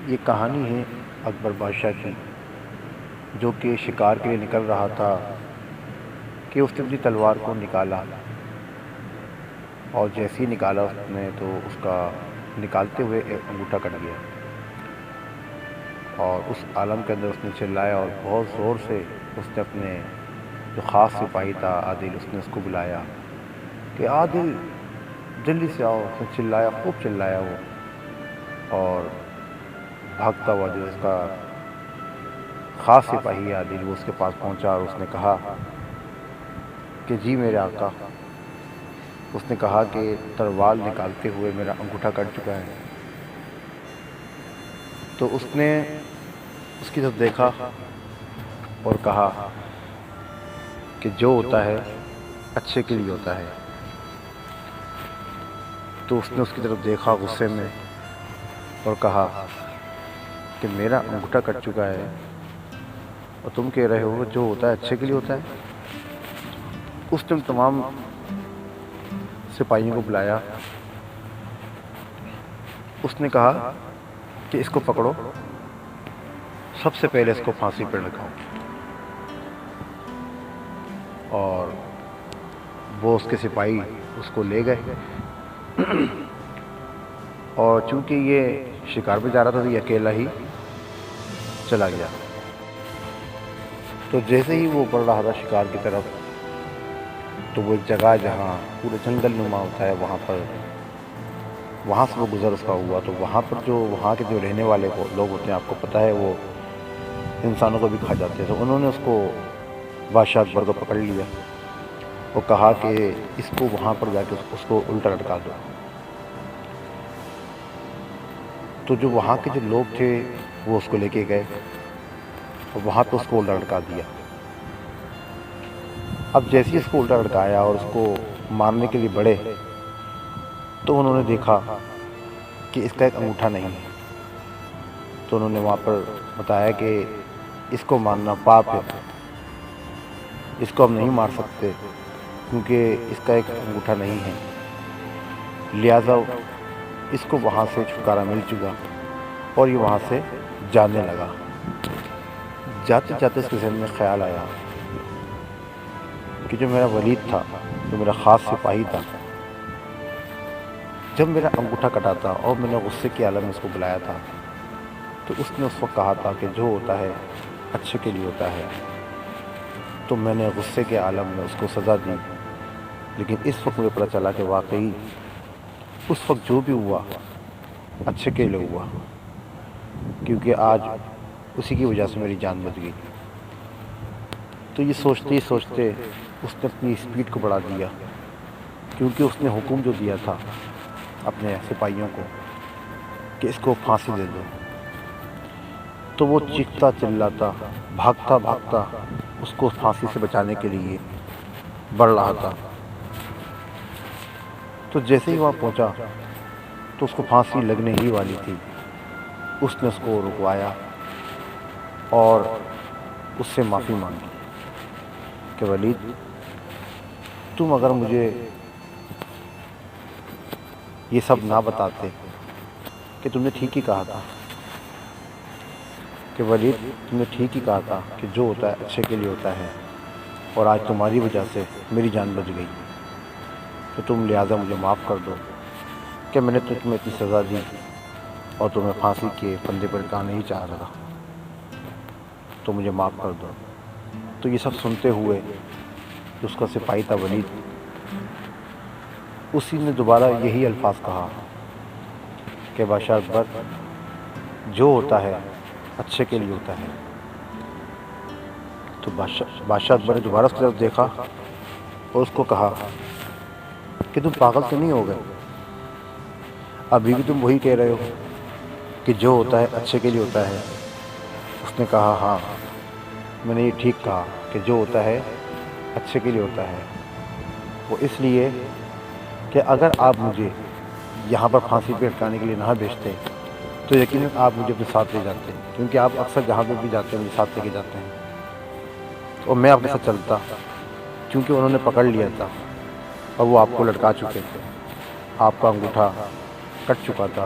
یہ کہانی ہے اکبر بادشاہ کی، جو کہ شکار کے لیے نکل رہا تھا کہ اس نے اپنی تلوار کو نکالا، اور جیسے ہی نکالا اس نے تو اس کا نکالتے ہوئے ایک انگوٹھا کٹ گیا، اور اس عالم کے اندر اس نے چلایا اور بہت زور سے اس نے اپنے جو خاص سپاہی تھا عادل، اس نے اس کو بلایا کہ عادل جلدی سے آؤ۔ اس نے چلایا، خوب چلایا وہ، اور بھاگتا ہوا جو اس کا خاص سپاہی عادل وہ اس کے پاس پہنچا، اور اس نے کہا کہ جی میرے آقا، اس نے کہا کہ تلوار نکالتے ہوئے میرا انگوٹھا کٹ چکا ہے۔ تو اس نے اس کی طرف دیکھا اور کہا کہ جو ہوتا ہے اچھے کے لیے ہوتا ہے۔ تو اس نے اس کی طرف دیکھا غصے میں اور کہا کہ میرا انگوٹھا کٹ چکا ہے اور تم کہہ رہے ہو جو ہوتا ہے اچھے کے لیے ہوتا ہے۔ اس نے تمام سپاہیوں کو بلایا، اس نے کہا کہ اس کو پکڑو، سب سے پہلے اس کو پھانسی پر لگاؤ۔ اور وہ اس کے سپاہی اس کو لے گئے، اور چونکہ یہ شکار پہ جا رہا تھا تو یہ اکیلا ہی چلا گیا۔ تو جیسے ہی وہ بڑھ رہا تھا شکار کی طرف، تو وہ ایک جگہ جہاں پورے جنگل نما ہوتا ہے وہاں سے وہ گزر اس کا ہوا، تو وہاں پر وہاں کے جو رہنے والے لوگ ہوتے ہیں، آپ کو پتہ ہے وہ انسانوں کو بھی کھا جاتے ہیں، تو انہوں نے اس کو بادشاہ اکبر کو پکڑ لیا اور کہا کہ اس کو وہاں پر جا کے اس کو الٹا لٹکا دو۔ تو جو وہاں کے جو لوگ تھے وہ اس کو لے کے گئے اور وہاں پہ اس کو الٹا لٹکا دیا۔ اب جیسے ہی اس کو الٹا لٹکایا اور اس کو مارنے کے لیے بڑھے، تو انہوں نے دیکھا کہ اس کا ایک انگوٹھا نہیں ہے۔ تو انہوں نے وہاں پر بتایا کہ اس کو مارنا پاپ ہے، اس کو ہم نہیں مار سکتے کیونکہ اس کا ایک انگوٹھا نہیں ہے، لہٰذا اس کو وہاں سے چھٹکارا مل چکا اور یہ وہاں سے جانے لگا۔ جاتے جاتے اس کے ذہن میں خیال آیا کہ جو میرا ولید تھا، جو میرا خاص سپاہی تھا، جب میرا انگوٹھا کٹا تھا اور میں نے غصے کے عالم میں اس کو بلایا تھا، تو اس نے اس وقت کہا تھا کہ جو ہوتا ہے اچھے کے لیے ہوتا ہے۔ تو میں نے غصے کے عالم میں اس کو سزا دی، لیکن اس وقت مجھے پتہ چلا کہ واقعی اس وقت جو بھی ہوا اچھے کے لیے ہوا، کیونکہ آج اسی کی وجہ سے میری جان بچ گئی۔ تو یہ سوچتے ہی سوچتے اس نے اپنی اسپیڈ کو بڑھا دیا، کیونکہ اس نے حکم جو دیا تھا اپنے سپاہیوں کو کہ اس کو پھانسی دے دو، تو وہ چیختا چلاتا بھاگتا بھاگتا اس کو پھانسی سے بچانے کے لیے بڑھ رہا تھا۔ تو جیسے ہی وہاں پہنچا تو اس کو پھانسی لگنے ہی والی تھی، اس نے اس کو رکوایا اور اس سے معافی مانگی کہ ولید، تم اگر مجھے یہ سب نہ بتاتے کہ تم نے ٹھیک ہی کہا تھا، کہ ولید تم نے ٹھیک ہی کہا تھا کہ جو ہوتا ہے اچھے کے لیے ہوتا ہے، اور آج تمہاری وجہ سے میری جان بچ گئی، تو تم لہٰذا مجھے معاف کر دو کہ میں نے تمہیں اتنی سزا دی اور تمہیں پھانسی کے پھندے پر لٹکانا نہیں چاہ رہا، تو مجھے معاف کر دو۔ تو یہ سب سنتے ہوئے جو اس کا سپاہی تھا ولید، اسی نے دوبارہ یہی الفاظ کہا کہ بادشاہ اکبر، جو ہوتا ہے اچھے کے لیے ہوتا ہے۔ تو بادشاہ اکبر نے دوبارہ اس کی طرف دیکھا اور اس کو کہا کہ تم پاگل تو نہیں ہو گئے؟ ابھی بھی تم وہی کہہ رہے ہو کہ جو ہوتا ہے اچھے کے لیے ہوتا ہے؟ اس نے کہا ہاں، میں نے یہ ٹھیک کہا کہ جو ہوتا ہے اچھے کے لیے ہوتا ہے، وہ اس لیے کہ اگر آپ مجھے یہاں پر پھانسی پہ لٹکانے کے لیے نہ بھیجتے تو یقیناً آپ مجھے اپنے ساتھ لے جاتے، کیونکہ آپ اکثر جہاں پہ بھی جاتے ہیں مجھے ساتھ لے کے جاتے ہیں، اور میں آپ کے ساتھ چلتا، کیونکہ انہوں نے پکڑ لیا تھا اور وہ آپ کو لٹکا چکے تھے، آپ کا انگوٹھا کٹ چکا تھا،